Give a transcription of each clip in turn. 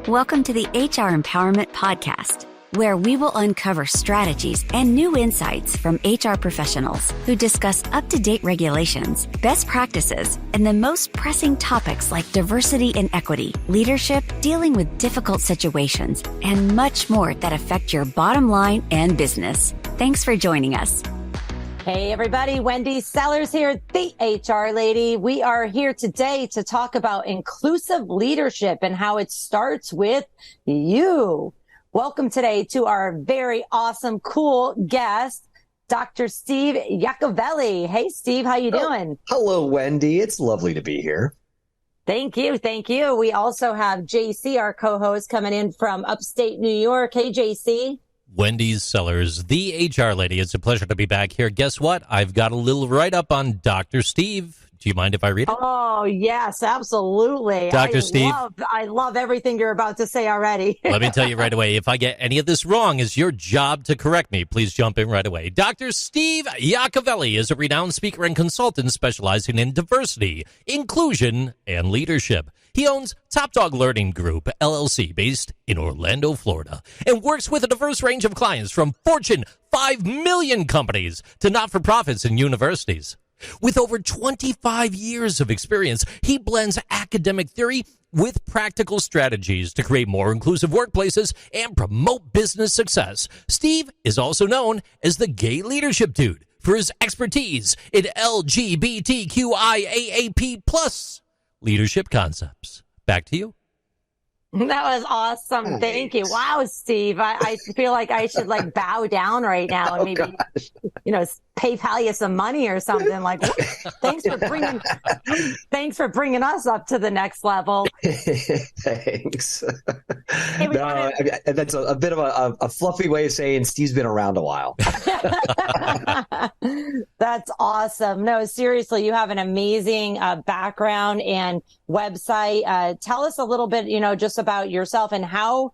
Welcome to the HR Empowerment Podcast, where we will uncover strategies and new insights from HR professionals who discuss up-to-date regulations, best practices, and the most pressing topics like diversity and equity, leadership, dealing with difficult situations, and much more that affect your bottom line and business. Thanks for joining us. Hey everybody, Wendy Sellers here, the HR lady. We are here today to talk about inclusive leadership and how it starts with you. Welcome today to our very awesome, cool guest, Dr. Steve Iacovelli. Hey Steve, how you doing? Hello, Wendy. It's lovely to be here. Thank you. Thank you. We also have JC, our co-host, coming in from upstate New York. Hey JC. Wendy Sellers, the HR lady. It's a pleasure to be back here. Guess what? I've got a little write-up on Dr. Steve. Do you mind if I read it? Oh, yes, absolutely. Dr. Steve. I love everything you're about to say already. Let me tell you right away, if I get any of this wrong, it's your job to correct me. Please jump in right away. Dr. Steve Iacovelli is a renowned speaker and consultant specializing in diversity, inclusion, and leadership. He owns Top Dog Learning Group, LLC, based in Orlando, Florida, and works with a diverse range of clients from Fortune 5 million companies to not-for-profits and universities. With over 25 years of experience, he blends academic theory with practical strategies to create more inclusive workplaces and promote business success. Steve is also known as the Gay Leadership Dude for his expertise in LGBTQIAAP+ leadership concepts. Back to you. That was awesome. Thank you. Wow, Steve. I feel like I should bow down right now and maybe, PayPal you some money or something. Thanks for bringing us up to the next level. Thanks. That's a bit of a fluffy way of saying Steve's been around a while. That's awesome. No, seriously, you have an amazing background and website. Tell us a little bit, just about yourself and how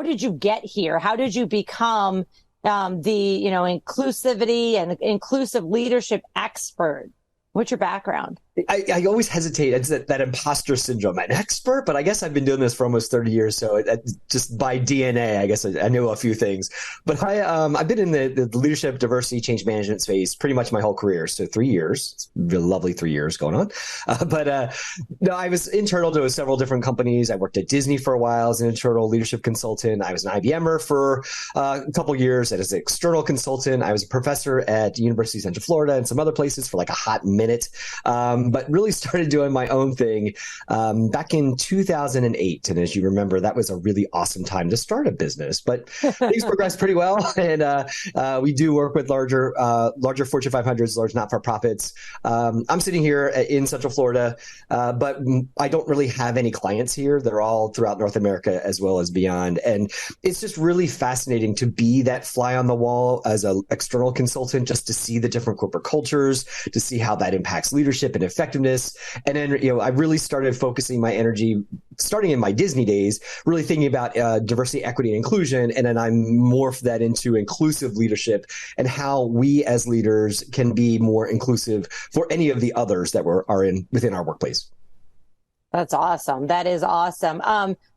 did you get here? How did you become the inclusivity and inclusive leadership expert? What's your background? I always hesitate. It's that imposter syndrome. I'm an expert, but I guess I've been doing this for almost 30 years. So just by DNA, I guess I know a few things. But I've been in the leadership, diversity, change management space pretty much my whole career. So 3 years. It's a lovely 3 years going on. No, I was internal to several different companies. I worked at Disney for a while as an internal leadership consultant. I was an IBMer for a couple years as an external consultant. I was a professor at University of Central Florida and some other places for a hot minute. But really started doing my own thing back in 2008. And as you remember, that was a really awesome time to start a business. But things progressed pretty well. And we do work with larger Fortune 500s, large not-for-profits. I'm sitting here in Central Florida, but I don't really have any clients here. They're all throughout North America as well as beyond. And it's just really fascinating to be that fly on the wall as an external consultant, just to see the different corporate cultures, to see how that impacts leadership and effectiveness. And then, I really started focusing my energy starting in my Disney days, really thinking about diversity, equity, and inclusion. And then I morphed that into inclusive leadership and how we as leaders can be more inclusive for any of the others that are within our workplace. That's awesome. That is awesome.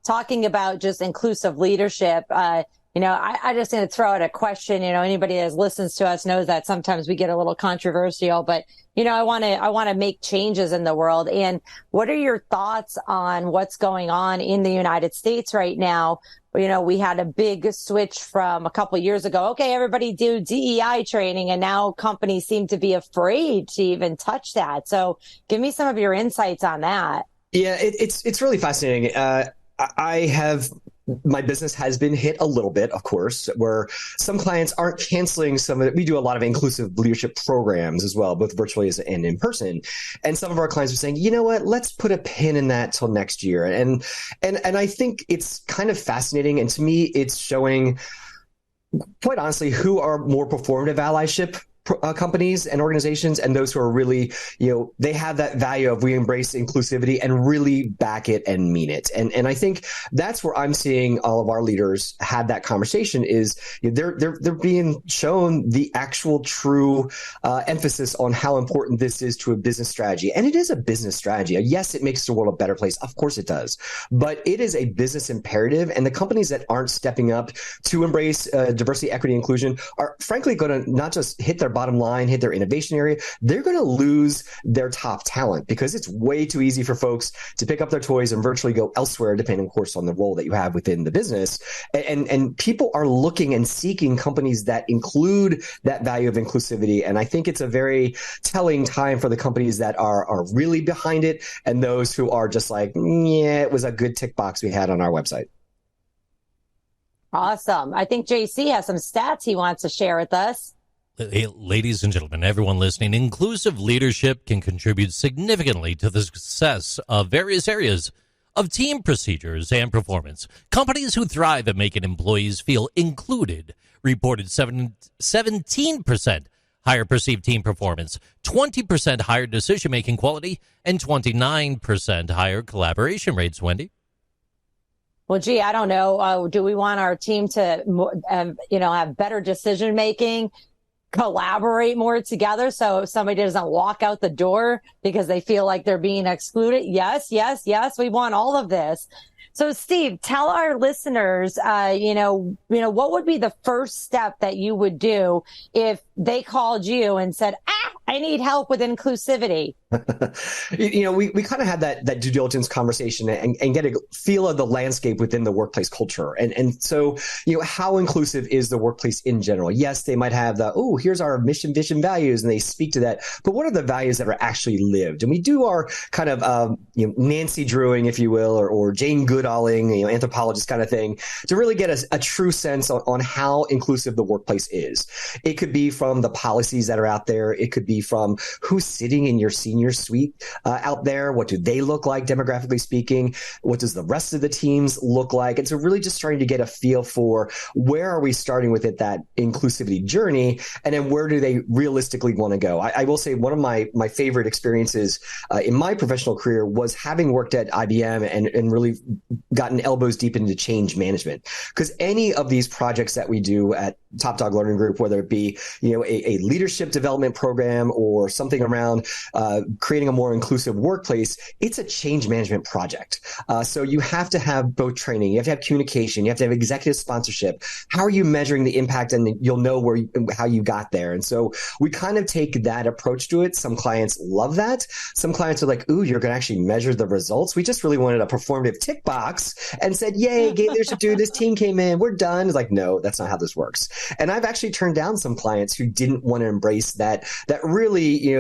Talking about just inclusive leadership, I just going to throw out a question. Anybody that listens to us knows that sometimes we get a little controversial, but I want to make changes in the world. And what are your thoughts on what's going on in the United States right now? We had a big switch from a couple of years ago. Okay, everybody do DEI training, and now companies seem to be afraid to even touch that. So give me some of your insights on that. Yeah, it's really fascinating. My business has been hit a little bit, of course, where some clients aren't canceling some of it. We do a lot of inclusive leadership programs as well, both virtually and in person. And some of our clients are saying, you know what, let's put a pin in that till next year. And I think it's kind of fascinating. And to me, it's showing, quite honestly, who are more performative allyship companies and organizations, and those who are really, they have that value of we embrace inclusivity and really back it and mean it. And I think that's where I'm seeing all of our leaders have that conversation is they're being shown the actual true emphasis on how important this is to a business strategy. And it is a business strategy. Yes, it makes the world a better place. Of course it does. But it is a business imperative. And the companies that aren't stepping up to embrace diversity, equity, inclusion are frankly going to not just hit their bottom line, hit their innovation area, they're going to lose their top talent because it's way too easy for folks to pick up their toys and virtually go elsewhere, depending, of course, on the role that you have within the business. And people are looking and seeking companies that include that value of inclusivity. And I think it's a very telling time for the companies that are really behind it and those who are just like, yeah, it was a good tick box we had on our website. Awesome. I think JC has some stats he wants to share with us. Hey, ladies and gentlemen, everyone listening, inclusive leadership can contribute significantly to the success of various areas of team procedures and performance. Companies who thrive at making employees feel included reported 17% higher perceived team performance, 20% higher decision-making quality, and 29% higher collaboration rates, Wendy. Well, gee, I don't know. Do we want our team to, have better decision-making, collaborate more together so somebody doesn't walk out the door because they feel like they're being excluded? Yes. We want all of this. So, Steve, tell our listeners, what would be the first step that you would do if they called you and said, I need help with inclusivity? We kind of had that due diligence conversation and get a feel of the landscape within the workplace culture. And so, how inclusive is the workplace in general? Yes, they might have here's our mission, vision, values, and they speak to that. But what are the values that are actually lived? And we do our kind of, Nancy Drewing, if you will, or Jane Goodalling, anthropologist kind of thing, to really get a true sense on how inclusive the workplace is. It could be from the policies that are out there. It could be from who's sitting in your senior suite out there. What do they look like demographically speaking? What does the rest of the teams look like? And so really just starting to get a feel for where are we starting with that inclusivity journey, and then where do they realistically want to go? I will say one of my favorite experiences in my professional career was having worked at IBM and really gotten elbows deep into change management. Because any of these projects that we do at Top Dog Learning Group, whether it be a leadership development program or something around creating a more inclusive workplace, it's a change management project. So you have to have both training, you have to have communication, you have to have executive sponsorship. How are you measuring the impact? And you'll know how you got there. And so we kind of take that approach to it. Some clients love that. Some clients are like, ooh, you're going to actually measure the results. We just really wanted a performative tick box and said, yay, gave leadership to this team came in, we're done. It's like, no, that's not how this works. And I've actually turned down some clients who didn't want to embrace that really,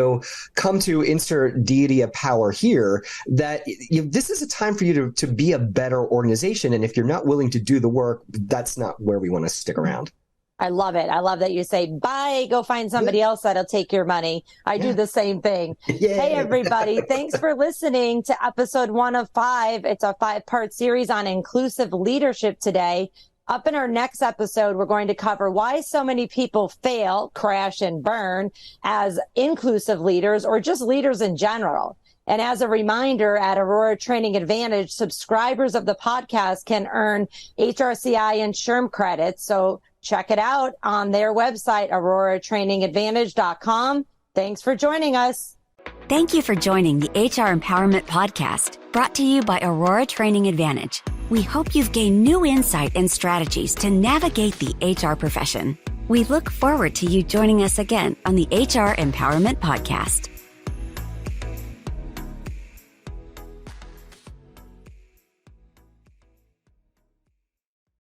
come to insert deity of power here, that this is a time for you to be a better organization. And if you're not willing to do the work, that's not where we want to stick around. I love it. I love that you say, bye, go find somebody else that'll take your money. I do the same thing. Hey, everybody. Thanks for listening to episode 1 of 5. It's a 5-part series on inclusive leadership today. Up in our next episode, we're going to cover why so many people fail, crash, and burn as inclusive leaders or just leaders in general. And as a reminder, at Aurora Training Advantage, subscribers of the podcast can earn HRCI and SHRM credits. So check it out on their website, auroratrainingadvantage.com. Thanks for joining us. Thank you for joining the HR Empowerment Podcast, brought to you by Aurora Training Advantage. We hope you've gained new insight and strategies to navigate the HR profession. We look forward to you joining us again on the HR Empowerment Podcast.